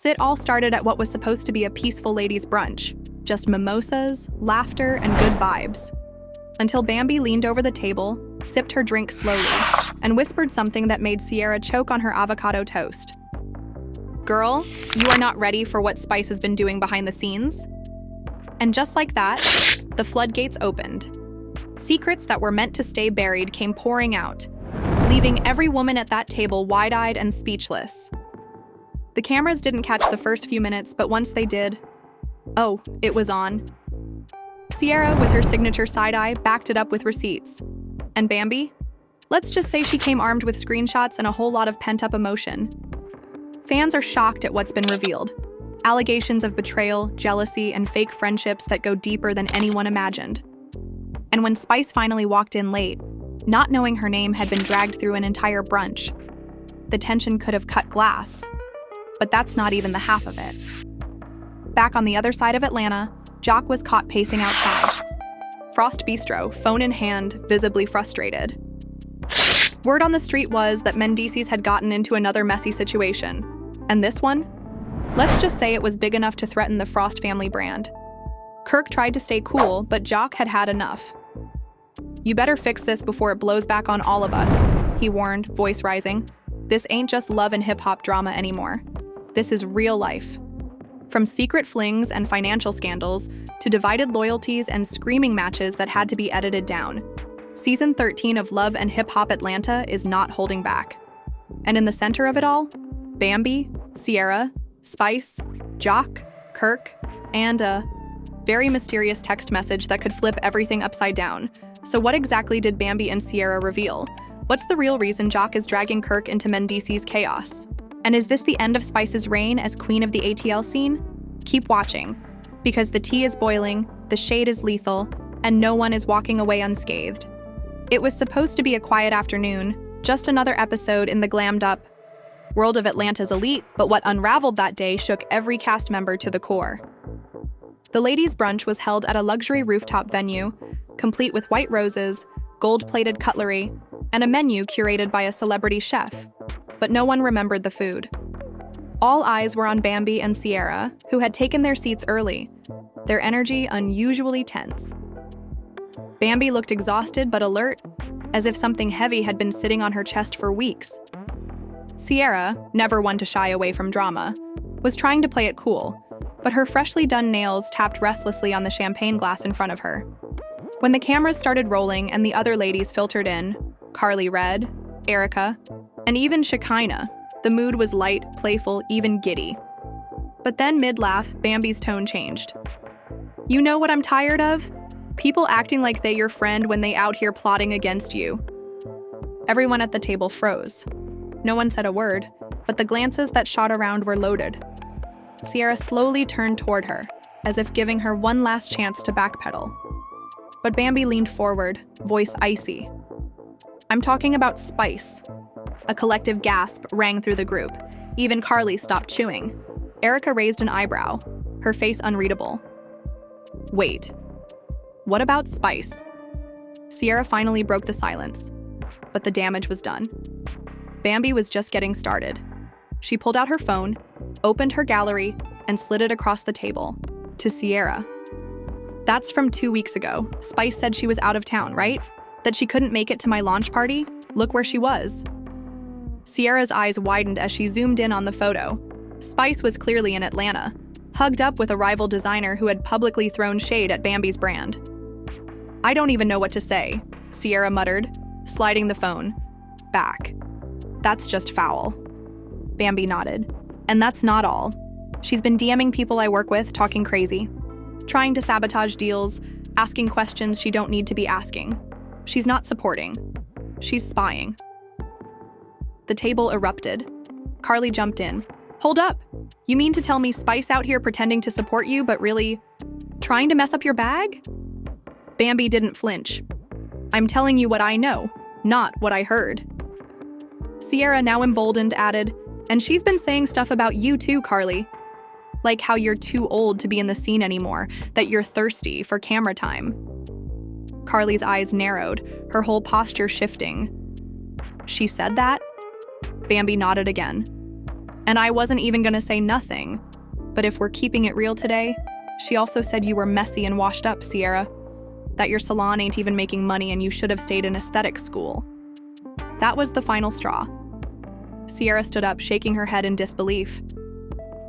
It all started at what was supposed to be a peaceful ladies' brunch. Just mimosas, laughter, and good vibes. Until Bambi leaned over the table, sipped her drink slowly, and whispered something that made Sierra choke on her avocado toast. "Girl, you are not ready for what Spice has been doing behind the scenes?" And just like that, the floodgates opened. Secrets that were meant to stay buried came pouring out, leaving every woman at that table wide-eyed and speechless. The cameras didn't catch the first few minutes, but once they did, oh, it was on. Sierra, with her signature side-eye, backed it up with receipts. And Bambi? Let's just say she came armed with screenshots and a whole lot of pent-up emotion. Fans are shocked at what's been revealed. Allegations of betrayal, jealousy, and fake friendships that go deeper than anyone imagined. And when Spice finally walked in late, not knowing her name had been dragged through an entire brunch, the tension could have cut glass. But that's not even the half of it. Back on the other side of Atlanta, Jock was caught pacing outside. Frost Bistro, phone in hand, visibly frustrated. Word on the street was that Mendeecees had gotten into another messy situation. And this one? Let's just say it was big enough to threaten the Frost family brand. Kirk tried to stay cool, but Jock had had enough. "You better fix this before it blows back on all of us," he warned, voice rising. "This ain't just love and hip-hop drama anymore. This is real life." From secret flings and financial scandals to divided loyalties and screaming matches that had to be edited down, Season 13 of Love and Hip Hop Atlanta is not holding back. And in the center of it all, Bambi, Sierra, Spice, Jock, Kirk, and a very mysterious text message that could flip everything upside down. So what exactly did Bambi and Sierra reveal? What's the real reason Jock is dragging Kirk into Mendeecees' chaos? And is this the end of Spice's reign as queen of the ATL scene? Keep watching, because the tea is boiling, the shade is lethal, and no one is walking away unscathed. It was supposed to be a quiet afternoon, just another episode in the glammed-up world of Atlanta's elite, but what unraveled that day shook every cast member to the core. The ladies' brunch was held at a luxury rooftop venue, complete with white roses, gold-plated cutlery, and a menu curated by a celebrity chef. But no one remembered the food. All eyes were on Bambi and Sierra, who had taken their seats early, their energy unusually tense. Bambi looked exhausted but alert, as if something heavy had been sitting on her chest for weeks. Sierra, never one to shy away from drama, was trying to play it cool, but her freshly done nails tapped restlessly on the champagne glass in front of her. When the cameras started rolling and the other ladies filtered in, Carly Red, Erica, and even Shekinah, the mood was light, playful, even giddy. But then mid-laugh, Bambi's tone changed. "You know what I'm tired of? People acting like they your friend when they out here plotting against you." Everyone at the table froze. No one said a word, but the glances that shot around were loaded. Sierra slowly turned toward her, as if giving her one last chance to backpedal. But Bambi leaned forward, voice icy. "I'm talking about Spice." A collective gasp rang through the group. Even Carly stopped chewing. Erica raised an eyebrow, her face unreadable. "Wait. What about Spice?" Sierra finally broke the silence, but the damage was done. Bambi was just getting started. She pulled out her phone, opened her gallery, and slid it across the table, to Sierra. "That's from 2 weeks ago. Spice said she was out of town, right? That she couldn't make it to my launch party? Look where she was." Sierra's eyes widened as she zoomed in on the photo. Spice was clearly in Atlanta, hugged up with a rival designer who had publicly thrown shade at Bambi's brand. "I don't even know what to say," Sierra muttered, sliding the phone back. "That's just foul." Bambi nodded. "And that's not all. She's been DMing people I work with, talking crazy, trying to sabotage deals, asking questions she don't need to be asking. She's not supporting. She's spying." The table erupted. Carly jumped in. "Hold up! You mean to tell me Spice out here pretending to support you, but really trying to mess up your bag?" Bambi didn't flinch. "I'm telling you what I know, not what I heard." Sierra, now emboldened, added, "And she's been saying stuff about you too, Carly. Like how you're too old to be in the scene anymore, that you're thirsty for camera time." Carly's eyes narrowed, her whole posture shifting. "She said that?" Bambi nodded again. And I wasn't even gonna say nothing. But if we're keeping it real today, she also said you were messy and washed up, Sierra. That your salon ain't even making money and you should have stayed in aesthetic school. That was the final straw. Sierra stood up, shaking her head in disbelief.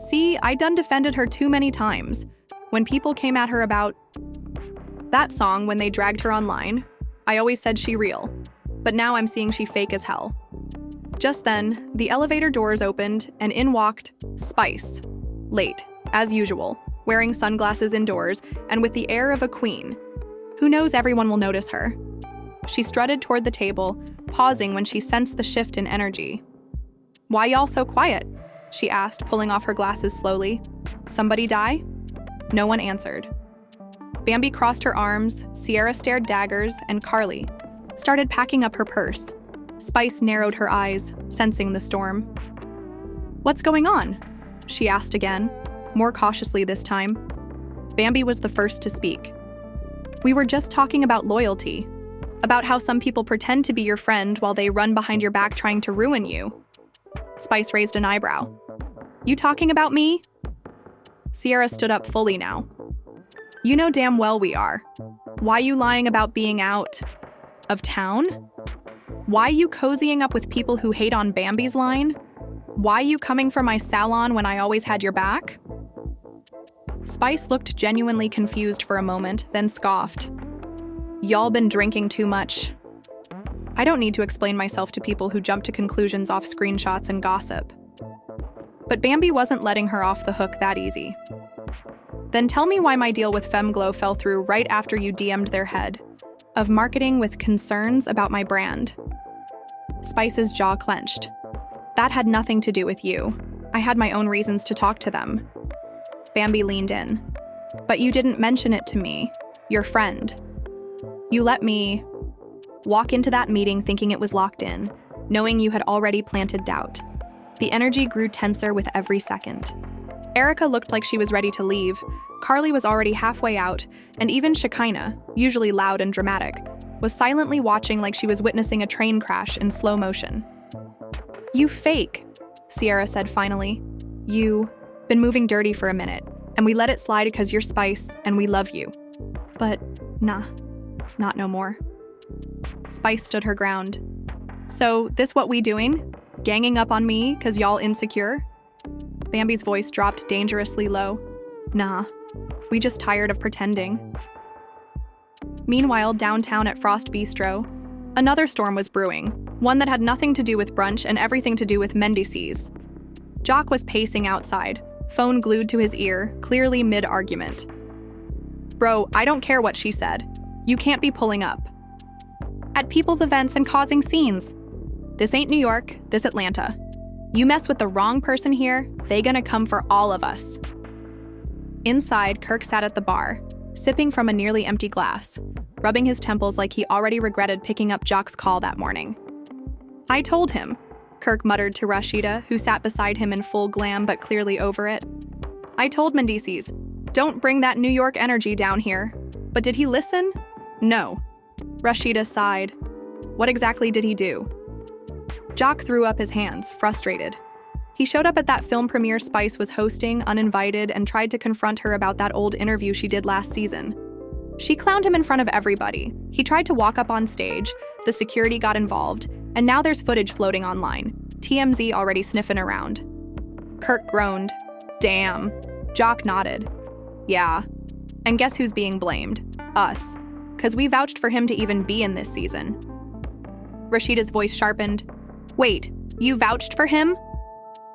See, I done defended her too many times. When people came at her about that song when they dragged her online, I always said she real. But now I'm seeing she fake as hell. Just then, the elevator doors opened and in walked Spice. Late, as usual, wearing sunglasses indoors and with the air of a queen. Who knows everyone will notice her. She strutted toward the table, pausing when she sensed the shift in energy. Why y'all so quiet? She asked, pulling off her glasses slowly. Somebody die? No one answered. Bambi crossed her arms, Sierra stared daggers, and Carly started packing up her purse. Spice narrowed her eyes, sensing the storm. What's going on? She asked again, more cautiously this time. Bambi was the first to speak. We were just talking about loyalty, about how some people pretend to be your friend while they run behind your back trying to ruin you. Spice raised an eyebrow. You talking about me? Sierra stood up fully now. You know damn well we are. Why you lying about being out of town? Why you cozying up with people who hate on Bambi's line? Why you coming for my salon when I always had your back? Spice looked genuinely confused for a moment, then scoffed. Y'all been drinking too much. I don't need to explain myself to people who jump to conclusions off screenshots and gossip. But Bambi wasn't letting her off the hook that easy. Then tell me why my deal with FemGlow fell through right after you DM'd their head of marketing with concerns about my brand. Spice's jaw clenched. That had nothing to do with you. I had my own reasons to talk to them. Bambi leaned in. But you didn't mention it to me, your friend. You let me walk into that meeting thinking it was locked in, knowing you had already planted doubt. The energy grew tenser with every second. Erica looked like she was ready to leave. Carly was already halfway out, and even Shekinah, usually loud and dramatic, was silently watching like she was witnessing a train crash in slow motion. You fake, Sierra said finally. You been moving dirty for a minute, and we let it slide because you're Spice, and we love you. But nah, not no more. Spice stood her ground. So, this what we doing? Ganging up on me cause y'all insecure? Bambi's voice dropped dangerously low. Nah, we just tired of pretending. Meanwhile, downtown at Frost Bistro, another storm was brewing, one that had nothing to do with brunch and everything to do with Mendeecees. Jock was pacing outside, phone glued to his ear, clearly mid-argument. Bro, I don't care what she said. You can't be pulling up at people's events and causing scenes. This ain't New York, this Atlanta. You mess with the wrong person here, they gonna come for all of us. Inside, Kirk sat at the bar, sipping from a nearly empty glass, rubbing his temples like he already regretted picking up Jock's call that morning. I told him, Kirk muttered to Rashida, who sat beside him in full glam but clearly over it. I told Mendeecees, don't bring that New York energy down here. But did he listen? No. Rashida sighed. What exactly did he do? Jock threw up his hands, frustrated. He showed up at that film premiere Spice was hosting, uninvited, and tried to confront her about that old interview she did last season. She clowned him in front of everybody. He tried to walk up on stage, the security got involved, and now there's footage floating online. TMZ already sniffing around. Kirk groaned. Damn. Jock nodded. Yeah. And guess who's being blamed? Us. 'Cause we vouched for him to even be in this season. Rashida's voice sharpened. Wait, you vouched for him?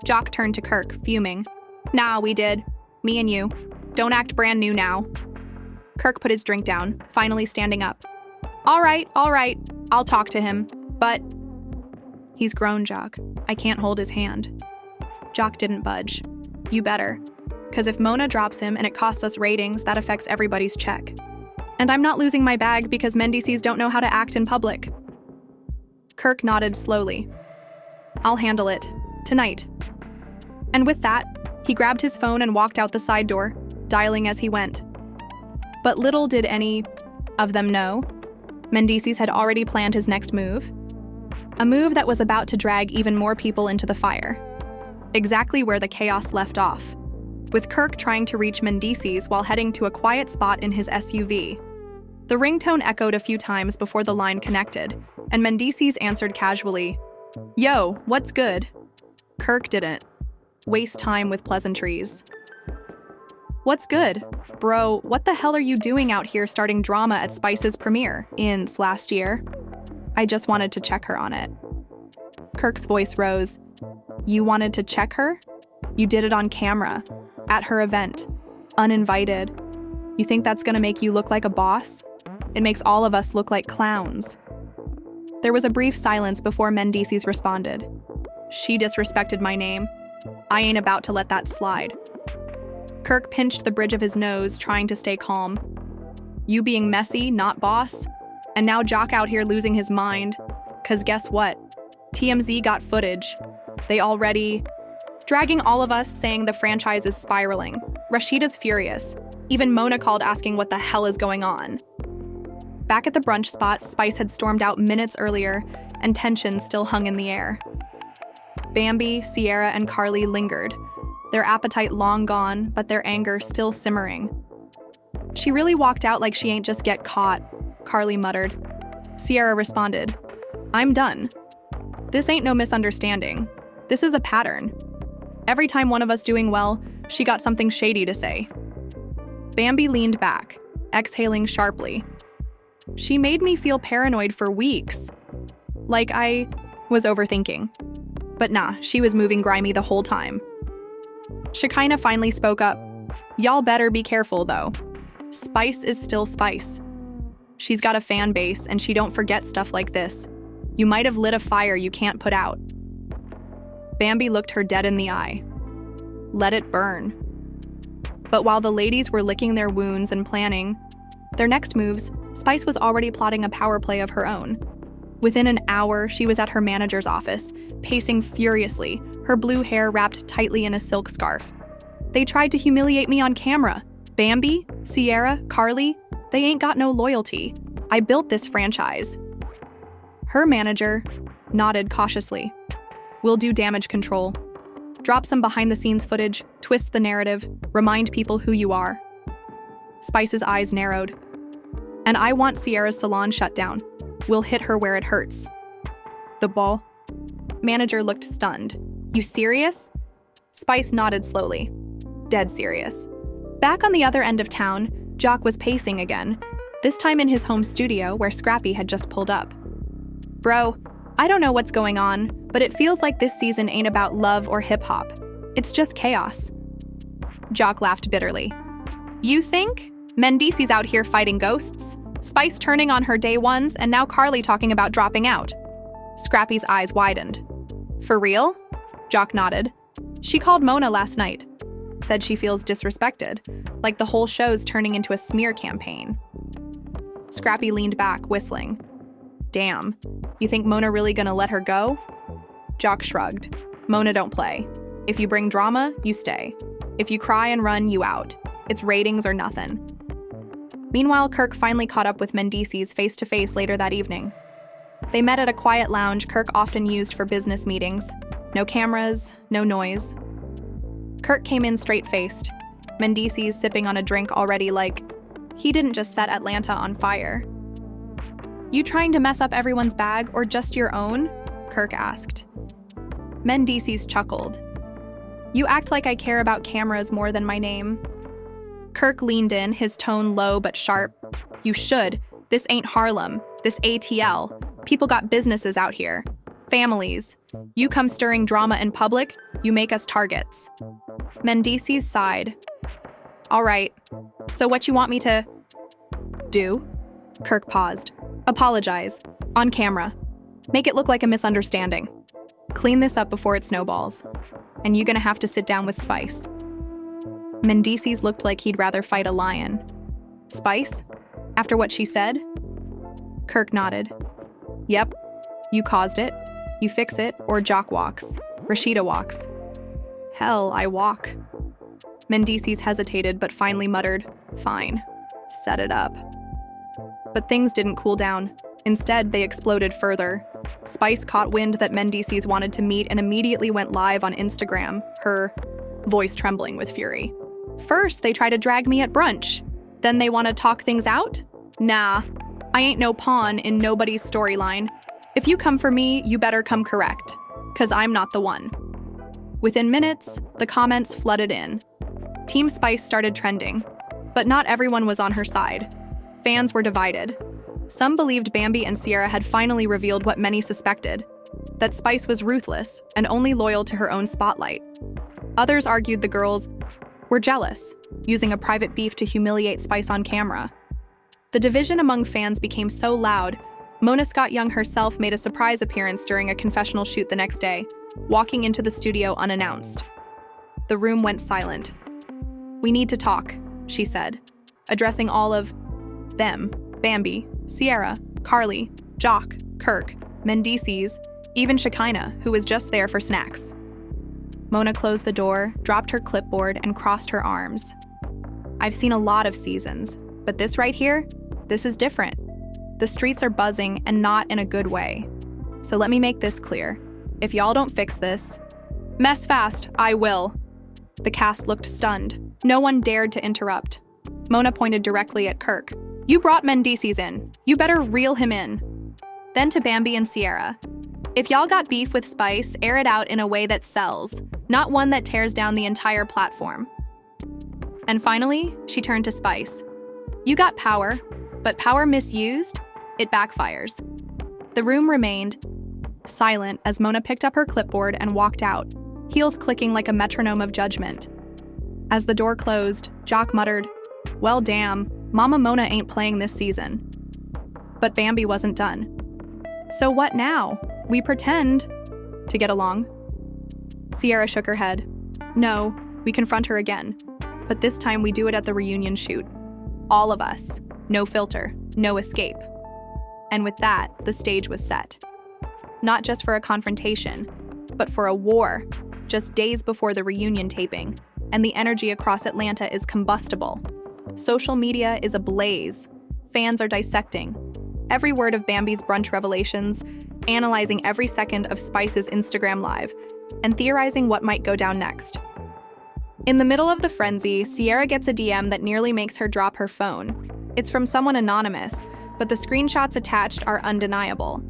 Jock turned to Kirk, fuming. Nah, we did. Me and you. Don't act brand new now. Kirk put his drink down, finally standing up. All right. I'll talk to him. But he's grown, Jock. I can't hold his hand. Jock didn't budge. You better. 'Cause if Mona drops him and it costs us ratings, that affects everybody's check. And I'm not losing my bag because Mendeecees don't know how to act in public. Kirk nodded slowly. I'll handle it. Tonight. And with that, he grabbed his phone and walked out the side door, dialing as he went. But little did any of them know, Mendeecees had already planned his next move. A move that was about to drag even more people into the fire. exactly where the chaos left off, with Kirk trying to reach Mendeecees while heading to a quiet spot in his SUV. The ringtone echoed a few times before the line connected, and Mendeecees answered casually, "Yo, what's good?" Kirk didn't waste time with pleasantries. "What's good? Bro, what the hell are you doing out here starting drama at Spice's premiere last year?" "I just wanted to check her on it." Kirk's voice rose. "You wanted to check her? You did it on camera, at her event, uninvited. You think that's gonna make you look like a boss? It makes all of us look like clowns." There was a brief silence before Mendeecees responded. "She disrespected my name. I ain't about to let that slide." Kirk pinched the bridge of his nose, trying to stay calm. "You being messy, not boss? And now Jock out here losing his mind. 'Cause guess what? TMZ got footage. They already dragging all of us, saying the franchise is spiraling. Rashida's furious. Even Mona called asking what the hell is going on." Back at the brunch spot, Spice had stormed out minutes earlier, and tension still hung in the air. Bambi, Sierra, and Carly lingered, their appetite long gone, but their anger still simmering. "She really walked out like she ain't just get caught," Carly muttered. Sierra responded, "I'm done. This ain't no misunderstanding. This is a pattern. Every time one of us doing well, she got something shady to say." Bambi leaned back, exhaling sharply. "She made me feel paranoid for weeks. Like I was overthinking. But nah, she was moving grimy the whole time." Shekinah finally spoke up. "Y'all better be careful, though. Spice is still Spice. She's got a fan base, and she don't forget stuff like this. You might have lit a fire you can't put out." Bambi looked her dead in the eye. "Let it burn." But while the ladies were licking their wounds and planning their next moves, Spice was already plotting a power play of her own. Within an hour, she was at her manager's office, pacing furiously, her blue hair wrapped tightly in a silk scarf. "They tried to humiliate me on camera. Bambi, Sierra, Carly, they ain't got no loyalty. I built this franchise." Her manager nodded cautiously. "We'll do damage control. Drop some behind-the-scenes footage, twist the narrative, remind people who you are." Spice's eyes narrowed. "And I want Sierra's salon shut down. We'll hit her where it hurts." "The ball?" Manager looked stunned. "You serious?" Spice nodded slowly. "Dead serious." Back on the other end of town, Jock was pacing again, this time in his home studio where Scrappy had just pulled up. "Bro, I don't know what's going on, but it feels like this season ain't about love or hip-hop. It's just chaos." Jock laughed bitterly. "You think? Mendeecees out here fighting ghosts? Spice turning on her day ones, and now Carly talking about dropping out." Scrappy's eyes widened. "For real?" Jock nodded. "She called Mona last night. Said she feels disrespected, like the whole show's turning into a smear campaign." Scrappy leaned back, whistling. "Damn, you think Mona really gonna let her go?" Jock shrugged. "Mona don't play. If you bring drama, you stay. If you cry and run, you out. It's ratings or nothing." Meanwhile, Kirk finally caught up with Mendeecees face-to-face later that evening. They met at a quiet lounge Kirk often used for business meetings. No cameras, no noise. Kirk came in straight-faced, Mendeecees sipping on a drink already like he didn't just set Atlanta on fire. "You trying to mess up everyone's bag or just your own?" Kirk asked. Mendeecees chuckled. "You act like I care about cameras more than my name." Kirk leaned in, his tone low but sharp. "You should. This ain't Harlem. This ATL. People got businesses out here. Families. You come stirring drama in public, you make us targets." Mendeecees sighed. "All right. So what you want me to do?" Kirk paused. "Apologize. On camera. Make it look like a misunderstanding. Clean this up before it snowballs. And you're gonna have to sit down with Spice." Mendeecees looked like he'd rather fight a lion. "Spice? After what she said?" Kirk nodded. "Yep. You caused it. You fix it, or Jock walks. Rashida walks." "Hell, I walk." Mendeecees hesitated but finally muttered, "Fine. Set it up." But things didn't cool down. Instead, they exploded further. Spice caught wind that Mendeecees wanted to meet and immediately went live on Instagram, her voice trembling with fury. First, they try to drag me at brunch. Then they want to talk things out? Nah, I ain't no pawn in nobody's storyline. If you come for me, you better come correct, 'cause I'm not the one. Within minutes, the comments flooded in. Team Spice started trending, but not everyone was on her side. Fans were divided. Some believed Bambi and Sierra had finally revealed what many suspected, that Spice was ruthless and only loyal to her own spotlight. Others argued the girls were jealous, using a private beef to humiliate Spice on camera. The division among fans became so loud, Mona Scott Young herself made a surprise appearance during a confessional shoot the next day, walking into the studio unannounced. The room went silent. "We need to talk," she said, addressing all of them: Bambi, Sierra, Carly, Jock, Kirk, Mendeecees, even Shekinah, who was just there for snacks. Mona closed the door, dropped her clipboard, and crossed her arms. "I've seen a lot of seasons, but this right here, this is different. The streets are buzzing, and not in a good way. So let me make this clear. If y'all don't fix this, mess fast, I will." The cast looked stunned. No one dared to interrupt. Mona pointed directly at Kirk. "You brought Mendeecees in. You better reel him in." Then to Bambi and Sierra. "If y'all got beef with Spice, air it out in a way that sells, not one that tears down the entire platform." And finally, she turned to Spice. "You got power, but power misused, it backfires." The room remained silent as Mona picked up her clipboard and walked out, heels clicking like a metronome of judgment. As the door closed, Jock muttered, "Well, damn, Mama Mona ain't playing this season." But Bambi wasn't done. "So what now? We pretend to get along?" Sierra shook her head. "No, we confront her again. But this time we do it at the reunion shoot. All of us. No filter, no escape." And with that, the stage was set. Not just for a confrontation, but for a war, just days before the reunion taping, and the energy across Atlanta is combustible. Social media is ablaze. Fans are dissecting every word of Bambi's brunch revelations, analyzing every second of Spice's Instagram Live, and theorizing what might go down next. In the middle of the frenzy, Sierra gets a DM that nearly makes her drop her phone. It's from someone anonymous, but the screenshots attached are undeniable.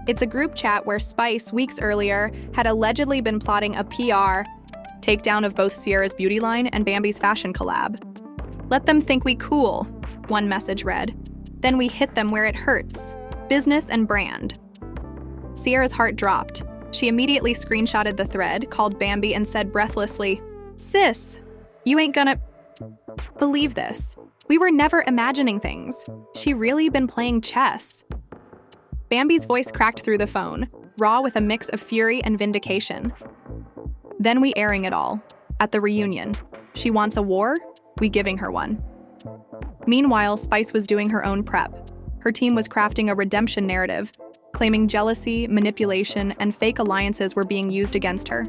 It's a group chat where Spice, weeks earlier, had allegedly been plotting a PR takedown of both Sierra's beauty line and Bambi's fashion collab. "Let them think we cool," one message read. "Then we hit them where it hurts. Business and brand." Sierra's heart dropped. She immediately screenshotted the thread, called Bambi, and said breathlessly, "Sis, you ain't gonna believe this. We were never imagining things. She really been playing chess." Bambi's voice cracked through the phone, raw with a mix of fury and vindication. "Then we airing it all. At the reunion. She wants a war? We giving her one." Meanwhile, Spice was doing her own prep. Her team was crafting a redemption narrative, claiming jealousy, manipulation, and fake alliances were being used against her.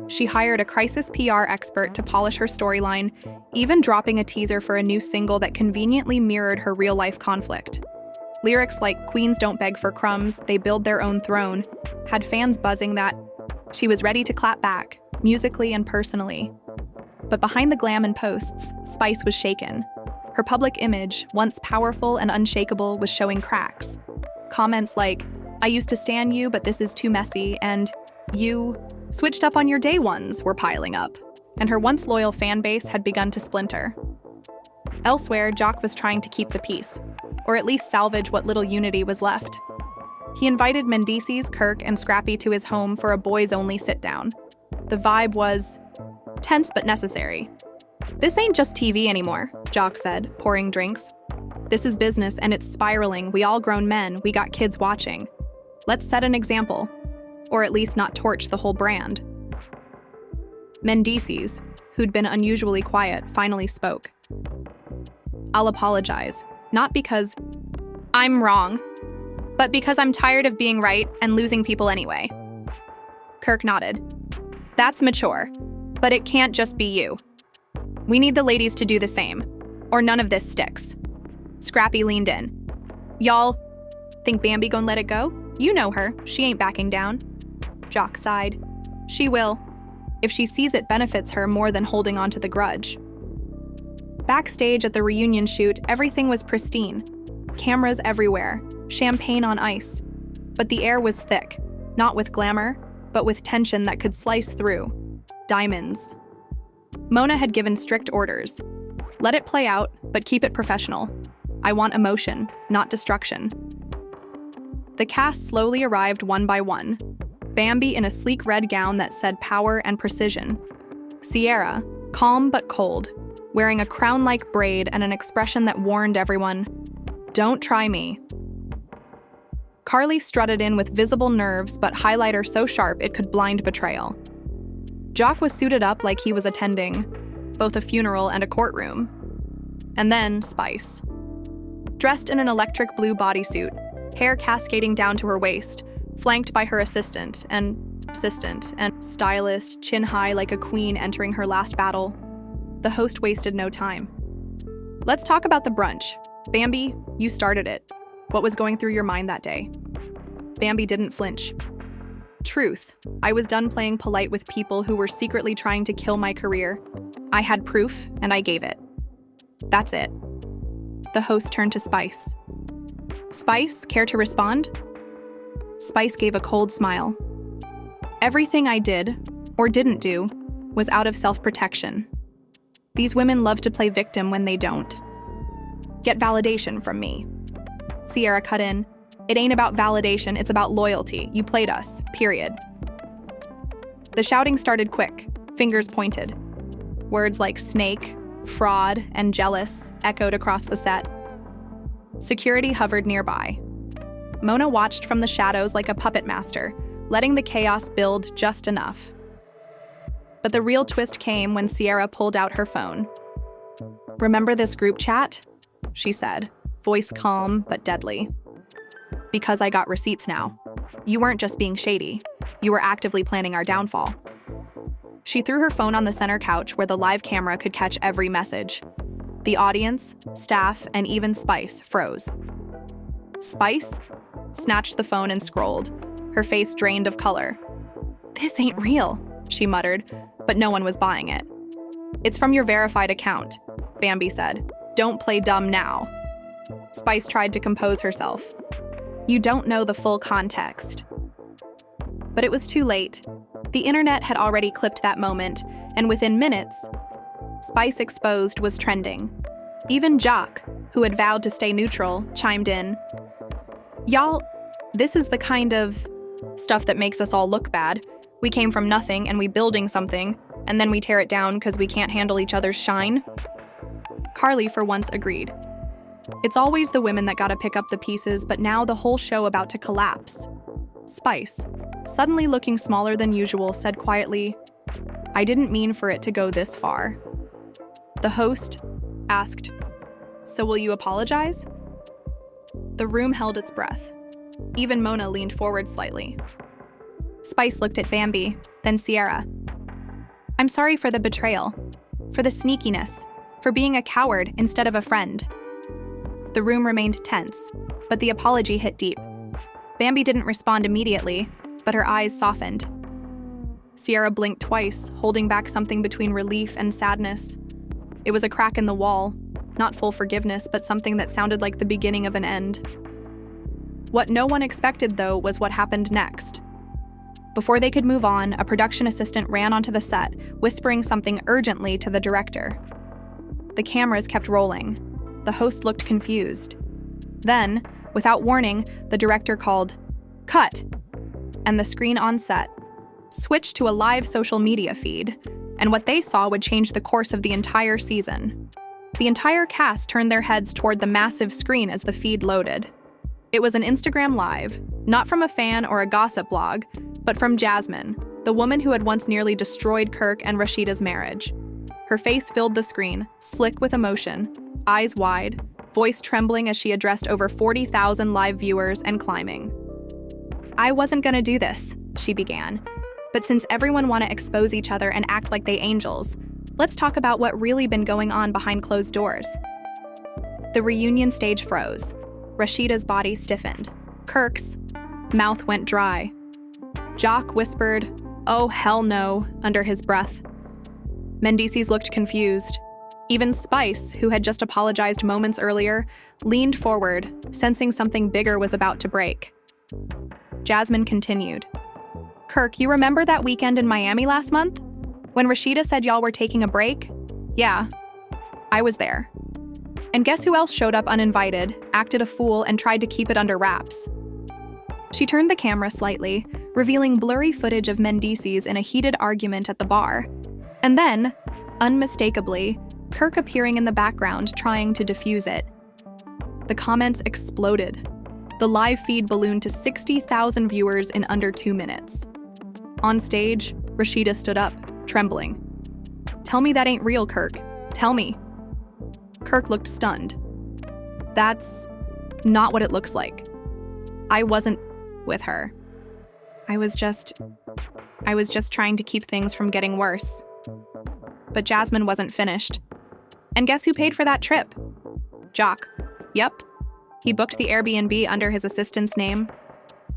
She hired a crisis PR expert to polish her storyline, even dropping a teaser for a new single that conveniently mirrored her real-life conflict. Lyrics like "Queens don't beg for crumbs, they build their own throne" had fans buzzing that she was ready to clap back, musically and personally. But behind the glam and posts, Spice was shaken. Her public image, once powerful and unshakable, was showing cracks. Comments like, "I used to stan you, but this is too messy," and "You switched up on your day ones" were piling up, and her once loyal fan base had begun to splinter. Elsewhere, Jock was trying to keep the peace, or at least salvage what little unity was left. He invited Mendeecees, Kirk, and Scrappy to his home for a boys-only sit-down. The vibe was tense but necessary. "This ain't just TV anymore," Jock said, pouring drinks. "This is business, and it's spiraling. We all grown men, we got kids watching. Let's set an example, or at least not torch the whole brand." Mendeecees, who'd been unusually quiet, finally spoke. "I'll apologize, not because I'm wrong, but because I'm tired of being right and losing people anyway." Kirk nodded. "That's mature, but it can't just be you. We need the ladies to do the same, or none of this sticks." Scrappy leaned in. "Y'all think Bambi gonna let it go?" You know her. She ain't backing down. Jock sighed. She will, if she sees it benefits her more than holding on to the grudge. Backstage at the reunion shoot, everything was pristine. Cameras everywhere, champagne on ice. But the air was thick, not with glamour, but with tension that could slice through. Diamonds. Mona had given strict orders. Let it play out, but keep it professional. I want emotion, not destruction. The cast slowly arrived one by one. Bambi in a sleek red gown that said power and precision. Sierra, calm but cold, wearing a crown-like braid and an expression that warned everyone, "Don't try me." Carly strutted in with visible nerves but highlighter so sharp it could blind betrayal. Jock was suited up like he was attending both a funeral and a courtroom. And then Spice. Dressed in an electric blue bodysuit, hair cascading down to her waist, flanked by her assistant and stylist, chin high like a queen entering her last battle. The host wasted no time. Let's talk about the brunch. Bambi, you started it. What was going through your mind that day? Bambi didn't flinch. Truth. I was done playing polite with people who were secretly trying to kill my career. I had proof, and I gave it. That's it. The host turned to Spice. Spice, care to respond? Spice gave a cold smile. Everything I did, or didn't do, was out of self-protection. These women love to play victim when they don't. Get validation from me. Sierra cut in. It ain't about validation, it's about loyalty. You played us, period. The shouting started quick, fingers pointed. Words like snake, fraud, and jealous echoed across the set. Security hovered nearby. Mona watched from the shadows like a puppet master, letting the chaos build just enough. But the real twist came when Sierra pulled out her phone. "Remember this group chat?" she said, voice calm but deadly. "Because I got receipts now. You weren't just being shady. You were actively planning our downfall." She threw her phone on the center couch where the live camera could catch every message. The audience, staff, and even Spice froze. Spice snatched the phone and scrolled, her face drained of color. "This ain't real," she muttered, but no one was buying it. "It's from your verified account," Bambi said. "Don't play dumb now." Spice tried to compose herself. "You don't know the full context." But it was too late. The internet had already clipped that moment, and within minutes, Spice Exposed was trending. Even Jock, who had vowed to stay neutral, chimed in. "Y'all, this is the kind of stuff that makes us all look bad. We came from nothing and we building something, and then we tear it down because we can't handle each other's shine." Carly for once agreed. It's always the women that gotta pick up the pieces, but now the whole show about to collapse. Spice, suddenly looking smaller than usual, said quietly, "I didn't mean for it to go this far." The host asked, "So will you apologize?" The room held its breath. Even Mona leaned forward slightly. Spice looked at Bambi, then Sierra. "I'm sorry for the betrayal, for the sneakiness, for being a coward instead of a friend." The room remained tense, but the apology hit deep. Bambi didn't respond immediately, but her eyes softened. Sierra blinked twice, holding back something between relief and sadness. It was a crack in the wall, not full forgiveness, but something that sounded like the beginning of an end. What no one expected, though, was what happened next. Before they could move on, a production assistant ran onto the set, whispering something urgently to the director. The cameras kept rolling. The host looked confused. Then, without warning, the director called, "Cut!" And the screen on set switched to a live social media feed, and what they saw would change the course of the entire season. The entire cast turned their heads toward the massive screen as the feed loaded. It was an Instagram Live, not from a fan or a gossip blog, but from Jasmine, the woman who had once nearly destroyed Kirk and Rashida's marriage. Her face filled the screen, slick with emotion, eyes wide, voice trembling as she addressed over 40,000 live viewers and climbing. "I wasn't gonna do this," she began, "but since everyone want to expose each other and act like they angels, let's talk about what really been going on behind closed doors." The reunion stage froze. Rashida's body stiffened. Kirk's Mouth went dry. Jock whispered, "Oh, hell no," under his breath. Mendeecees looked confused. Even Spice, who had just apologized moments earlier, leaned forward, sensing something bigger was about to break. Jasmine continued. "Kirk, you remember that weekend in Miami last month? When Rashida said y'all were taking a break? Yeah, I was there. And guess who else showed up uninvited, acted a fool, and tried to keep it under wraps?" She turned the camera slightly, revealing blurry footage of Mendeecees in a heated argument at the bar. And then, unmistakably, Kirk appearing in the background trying to defuse it. The comments exploded. The live feed ballooned to 60,000 viewers in under 2 minutes. On stage, Rashida stood up, trembling. "Tell me that ain't real, Kirk. Tell me." Kirk looked stunned. "That's not what it looks like. I wasn't with her. I was just trying to keep things from getting worse." But Jasmine wasn't finished. "And guess who paid for that trip? Jock. Yep. He booked the Airbnb under his assistant's name.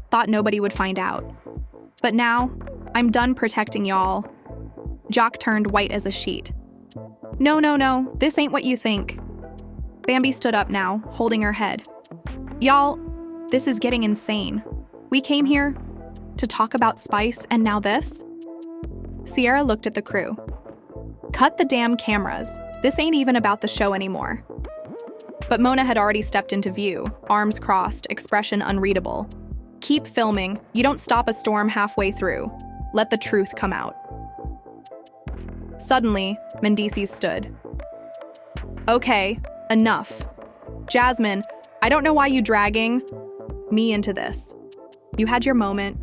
Thought nobody would find out. But now, I'm done protecting y'all." Jock turned white as a sheet. No, this ain't what you think." Bambi stood up now, holding her head. "Y'all, this is getting insane. We came here to talk about Spice, and now this?" Sierra looked at the crew. "Cut the damn cameras. This ain't even about the show anymore." But Mona had already stepped into view, arms crossed, expression unreadable. "Keep filming. You don't stop a storm halfway through. Let the truth come out." Suddenly, Mendeecees stood. "Okay, enough. Jasmine, I don't know why you dragging me into this. You had your moment.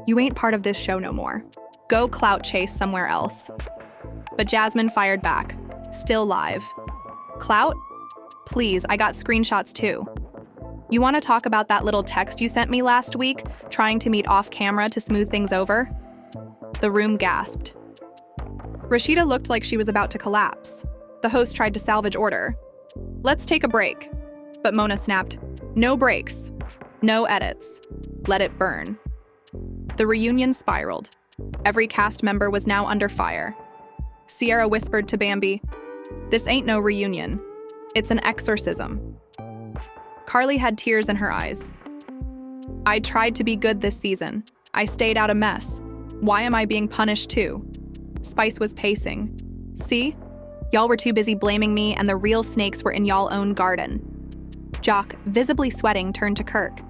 You ain't part of this show no more. Go clout chase somewhere else." But Jasmine fired back, still live. "Clout? Please, I got screenshots too. You want to talk about that little text you sent me last week, trying to meet off camera to smooth things over?" The room gasped. Rashida looked like she was about to collapse. The host tried to salvage order. "Let's take a break." But Mona snapped, "No breaks. No edits. Let it burn." The reunion spiraled. Every cast member was now under fire. Sierra whispered to Bambi, "This ain't no reunion. It's an exorcism." Carly had tears in her eyes. "I tried to be good this season. I stayed out of mess. Why am I being punished too?" Spice was pacing. "See? Y'all were too busy blaming me, and the real snakes were in y'all own garden." Jock, visibly sweating, turned to Kirk.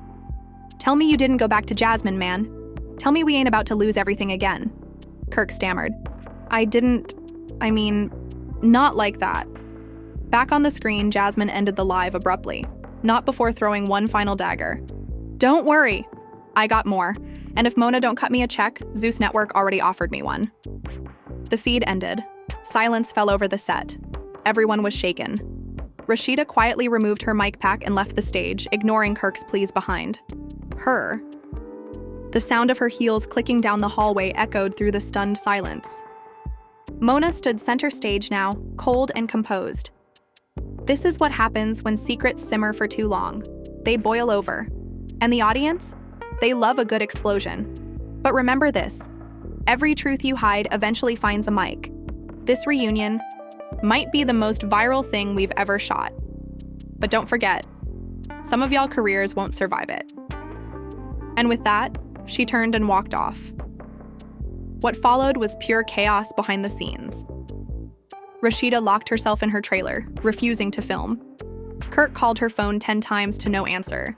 "Tell me you didn't go back to Jasmine, man. Tell me we ain't about to lose everything again." Kirk stammered. Not like that." Back on the screen, Jasmine ended the live abruptly, not before throwing one final dagger. "Don't worry. I got more. And if Mona don't cut me a check, Zeus Network already offered me one." The feed ended. Silence fell over the set. Everyone was shaken. Rashida quietly removed her mic pack and left the stage, ignoring Kirk's pleas behind. Her. The sound of her heels clicking down the hallway echoed through the stunned silence. Mona stood center stage now, cold and composed. This is what happens when secrets simmer for too long. They boil over. And the audience? They love a good explosion. But remember this. Every truth you hide eventually finds a mic. This reunion might be the most viral thing we've ever shot. But don't forget, some of y'all careers won't survive it. And with that, she turned and walked off. What followed was pure chaos behind the scenes. Rashida locked herself in her trailer, refusing to film. Kirk called her phone 10 times to no answer.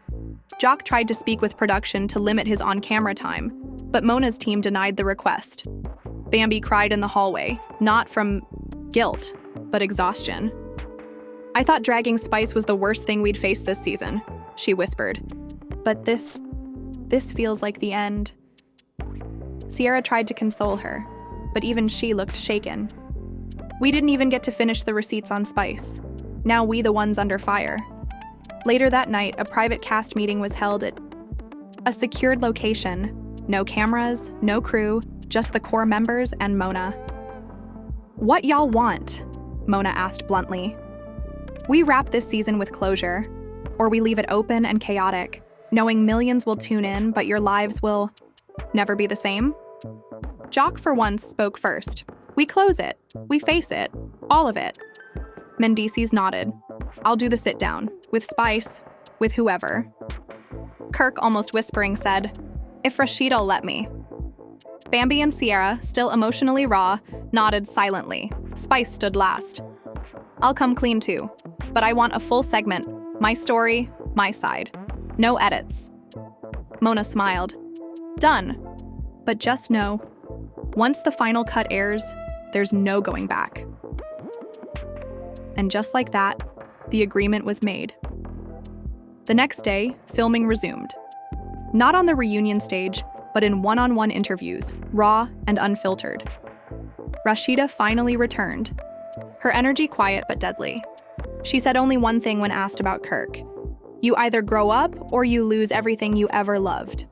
Jock tried to speak with production to limit his on-camera time, but Mona's team denied the request. Bambi cried in the hallway, not from guilt, but exhaustion. "I thought dragging Spice was the worst thing we'd face this season," she whispered. "But this feels like the end." Sierra tried to console her, but even she looked shaken. "We didn't even get to finish the receipts on Spice. Now we the ones under fire." Later that night, a private cast meeting was held at a secured location. No cameras, no crew, just the core members and Mona. "What y'all want?" Mona asked bluntly. "We wrap this season with closure, or we leave it open and chaotic. Knowing millions will tune in, but your lives will never be the same? Jock, for once, spoke first. We close it. We face it. All of it. Mendeecees nodded. I'll do the sit-down. With Spice. With whoever. Kirk, almost whispering, said, if LHHATL let me. Bambi and Sierra, still emotionally raw, nodded silently. Spice stood last. I'll come clean too, but I want a full segment. My story, my side. No edits. Mona smiled. Done. But just know, once the final cut airs, there's no going back. And just like that, the agreement was made. The next day, filming resumed. Not on the reunion stage, but in one-on-one interviews, raw and unfiltered. Rashida finally returned. Her energy quiet but deadly. She said only one thing when asked about Kirk. You either grow up or you lose everything you ever loved.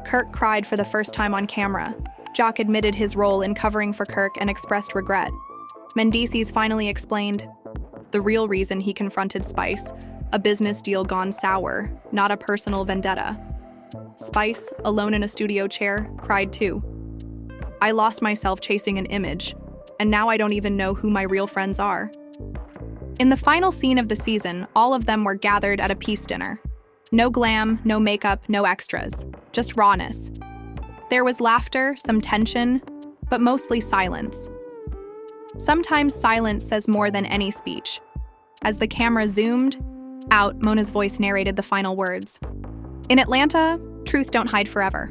Kirk cried for the first time on camera. Jock admitted his role in covering for Kirk and expressed regret. Mendeecees finally explained the real reason he confronted Spice, a business deal gone sour, not a personal vendetta. Spice, alone in a studio chair, cried too. I lost myself chasing an image, and now I don't even know who my real friends are. In the final scene of the season, all of them were gathered at a peace dinner. No glam, no makeup, no extras, just rawness. There was laughter, some tension, but mostly silence. Sometimes silence says more than any speech. As the camera zoomed out, Mona's voice narrated the final words. In Atlanta, truth don't hide forever.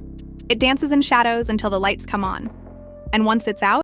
It dances in shadows until the lights come on. And once it's out,